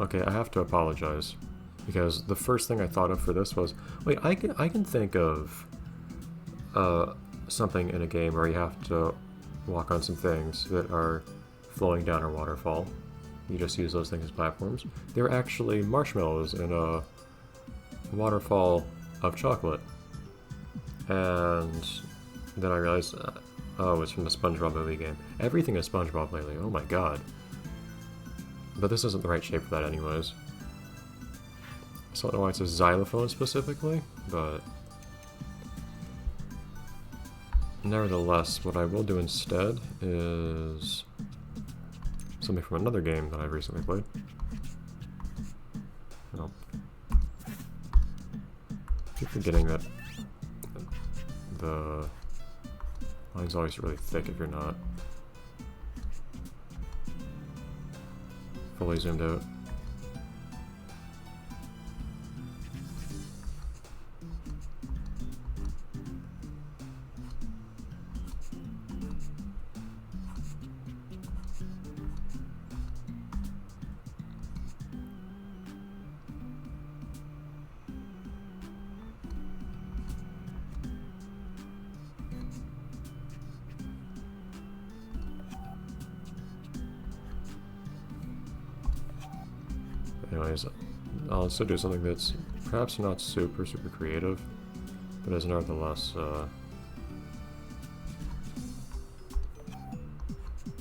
Okay, I have to apologize. Because the first thing I thought of for this was, wait, I can think of uh, something in a game where you have to walk on some things that are flowing down a waterfall. You just use those things as platforms. They're actually marshmallows in a waterfall of chocolate. And then I realized, oh, it's from the SpongeBob movie game. Everything is SpongeBob lately, oh my god. But this isn't the right shape for that anyways. So I don't know why it's a xylophone specifically, but nevertheless, what I will do instead is something from another game that I've recently played. Oh. I keep forgetting that the line's always really thick if you're not fully zoomed out. Anyways, I'll also do something that's perhaps not super creative, but is nevertheless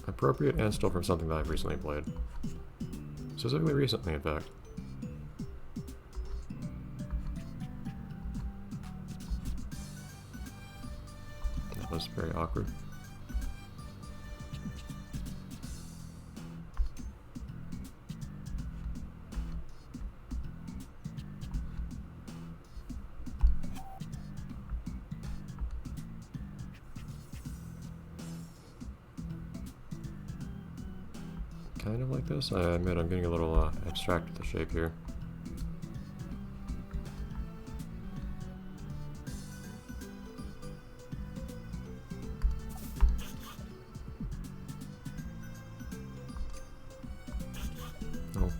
appropriate and still from something that I've recently played. Specifically recently, in fact. That was very awkward. Kind of like this. I admit I'm getting a little abstract with the shape here. Oh.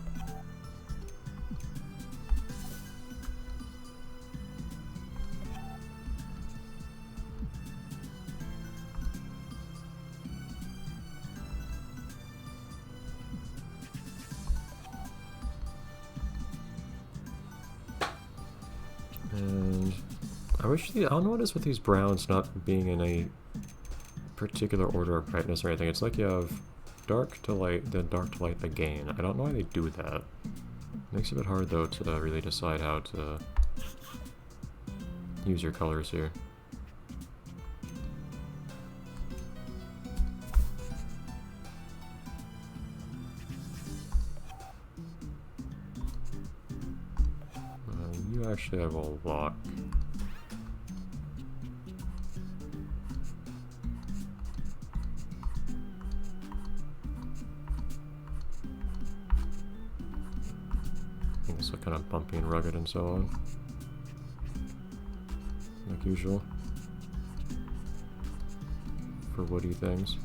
And I wish I don't know what it is with these browns not being in a particular order of brightness or anything. It's like you have dark to light, then dark to light again. I don't know why they do that. Makes it a bit hard though to really decide how to use your colors here. You actually have a lock. I think it's kind of bumpy and rugged and so on. Like usual. For woody things.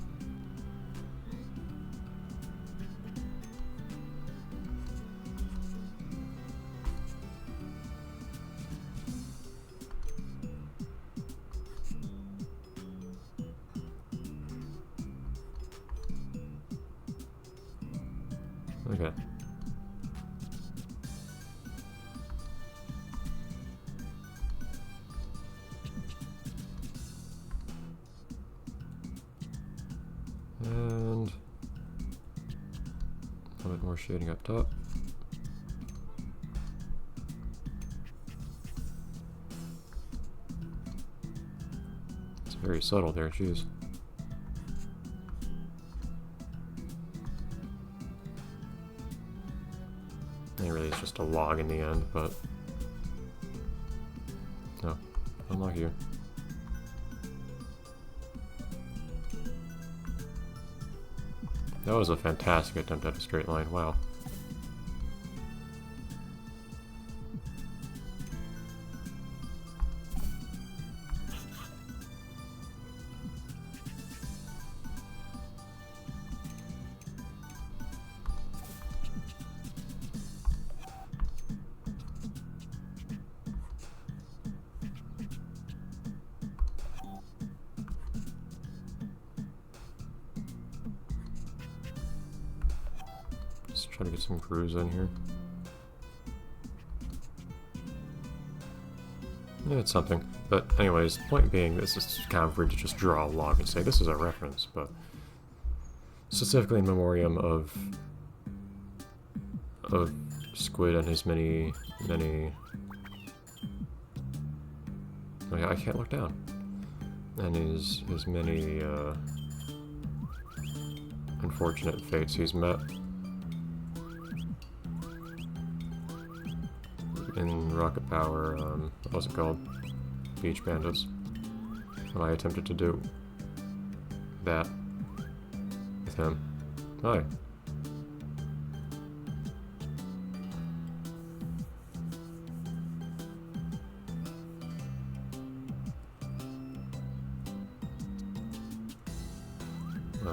Okay. And a bit more shading up top. It's very subtle there, jeez. And really it's just a log in the end, but no, unlike you. That was a fantastic attempt at a straight line, wow. Try to get some grooves in here. Yeah, it's something. But anyways, point being, this is kind of weird to just draw a log and say this is a reference, but specifically in memoriam of Squid and his many. Oh yeah, I can't look down. And his many unfortunate fates he's met in Rocket Power. What was it called? Beach Bandits. When I attempted to do that with him. Hi.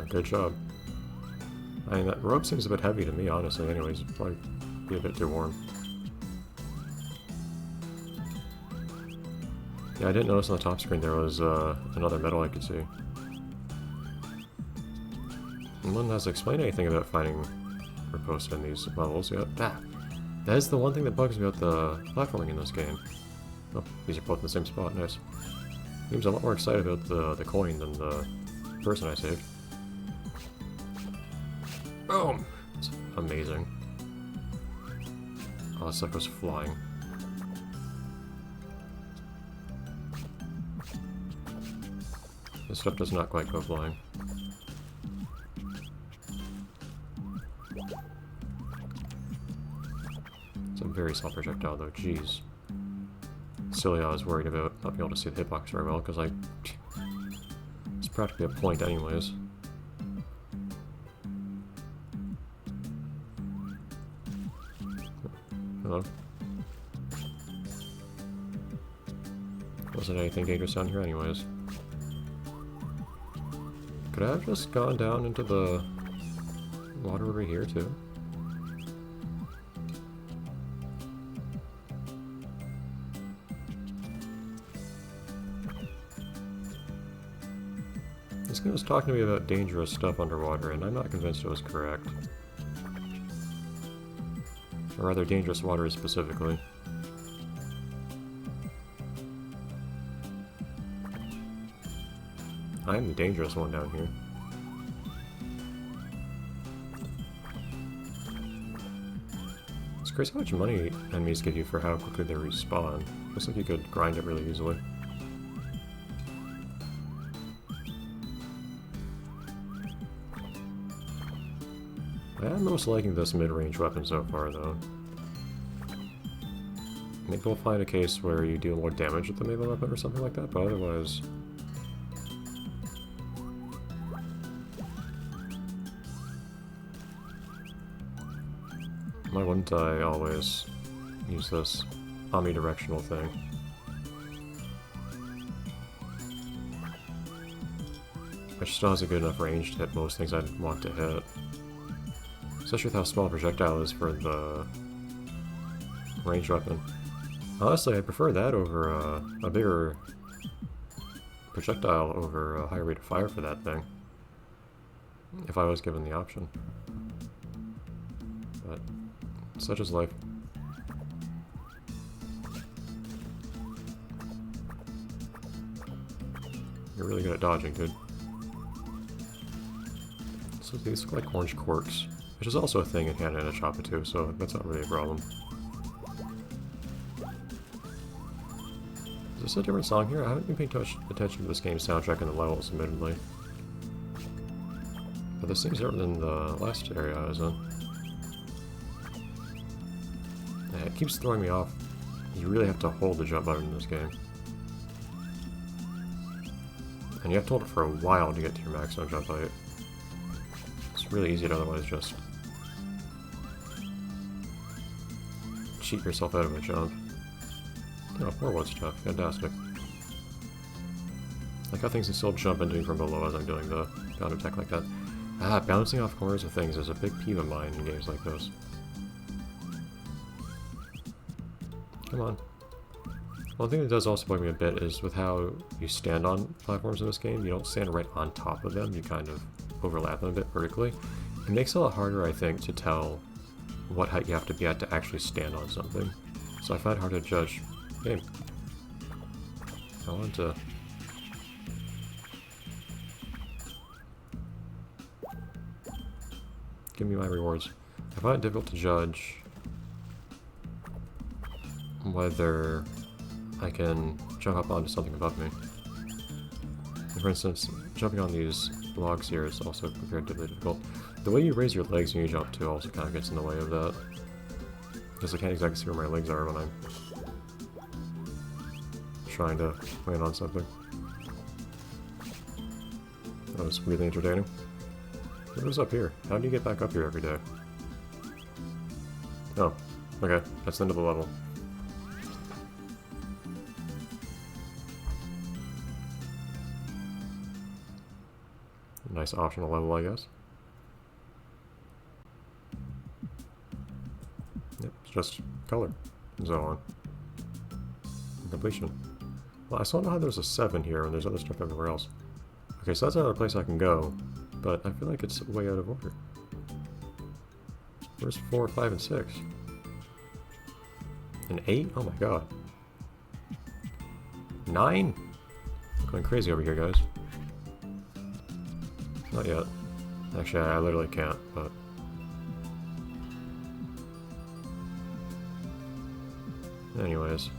Good job. I mean, that rope seems a bit heavy to me, honestly. Anyways, it'd probably be a bit too warm. Yeah, I didn't notice on the top screen there was another medal I could see. No one has explained anything about finding riposte in these levels yet. Ah, that is the one thing that bugs me about the platforming in this game. Oh, these are both in the same spot. Nice. Seems a lot more excited about the coin than the person I saved. Boom! It's amazing. Oh, that stuff goes flying. This stuff does not quite go flying. It's a very small projectile though, jeez. Silly I was worried about not being able to see the hitbox very well, because it's practically a point anyways. Hello. Wasn't anything dangerous down here anyways. Could I have just gone down into the water over here too? This guy was talking to me about dangerous stuff underwater, and I'm not convinced it was correct. Or rather, dangerous water specifically. I'm the dangerous one down here. It's crazy how much money enemies give you for how quickly they respawn. Looks like you could grind it really easily. I'm most liking this mid-range weapon so far, though. Maybe we'll find a case where you deal more damage with the melee weapon or something like that, but otherwise... Why wouldn't I always use this omnidirectional thing? Which still has a good enough range to hit most things I'd want to hit. Especially with how small a projectile is for the ranged weapon. Honestly, I prefer that over a bigger projectile over a higher rate of fire for that thing. If I was given the option. But such is life. You're really good at dodging, dude. So these look like orange corks. Which is also a thing in Hannah and a Choppa too, so that's not really a problem. Is this a different song here? I haven't been paying much attention to this game's soundtrack and the levels, admittedly. But this seems different than the last area I was in. Yeah, it keeps throwing me off. You really have to hold the jump button in this game. And you have to hold it for a while to get to your maximum jump height. It's really easy to otherwise just cheat yourself out of a jump. Oh, more wood stuff. Fantastic. Like how things can still jump and doing from below as I'm doing the bound attack like that. Ah, bouncing off corners of things is a big peeve of mine in games like this. Come on. One thing that does also bug me a bit is with how you stand on platforms in this game. You don't stand right on top of them, you kind of overlap them a bit vertically. It makes it a lot harder, I think, to tell what height you have to be at to actually stand on something. So I find it hard to judge. Game. I want to... Give me my rewards. I find it difficult to judge whether I can jump up onto something above me. For instance, jumping on these logs here is also comparatively difficult. The way you raise your legs when you jump too also kind of gets in the way of that. Because I can't exactly see where my legs are when I'm trying to land on something. That was really entertaining. What was up here? How do you get back up here every day? Oh, okay. That's the end of the level. Nice optional level, I guess. Yep, it's just color and so on. And completion. Well, I still don't know how there's a 7 here and there's other stuff everywhere else. Okay, so that's another place I can go, but I feel like it's way out of order. Where's 4, 5, and 6? And 8? Oh my god. 9? I'm going crazy over here, guys. Not yet. Actually, I literally can't, but... Anyways.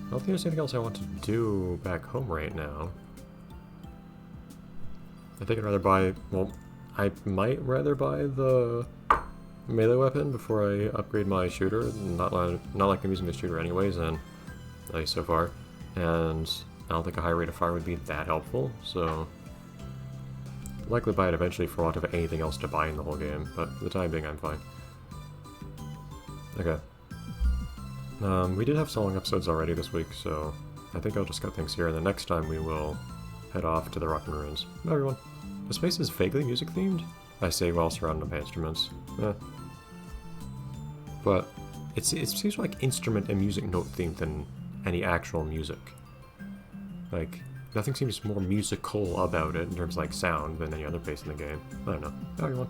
I don't think there's anything else I want to do back home right now. I think I'd rather buy... Well, I might rather buy the melee weapon before I upgrade my shooter. Not like I'm using the shooter anyways, and at least so far. And I don't think a high rate of fire would be that helpful, so... Likely buy it eventually for want of anything else to buy in the whole game, but for the time being I'm fine. Okay. We did have some long episodes already this week, so I think I'll just cut things here, and the next time we will head off to the Rock and Ruins. Bye everyone. The space is vaguely music themed, I say while surrounded by instruments. But it seems like instrument and music note themed than any actual music. Like, nothing seems more musical about it in terms of like sound than any other place in the game. I don't know. Bye everyone.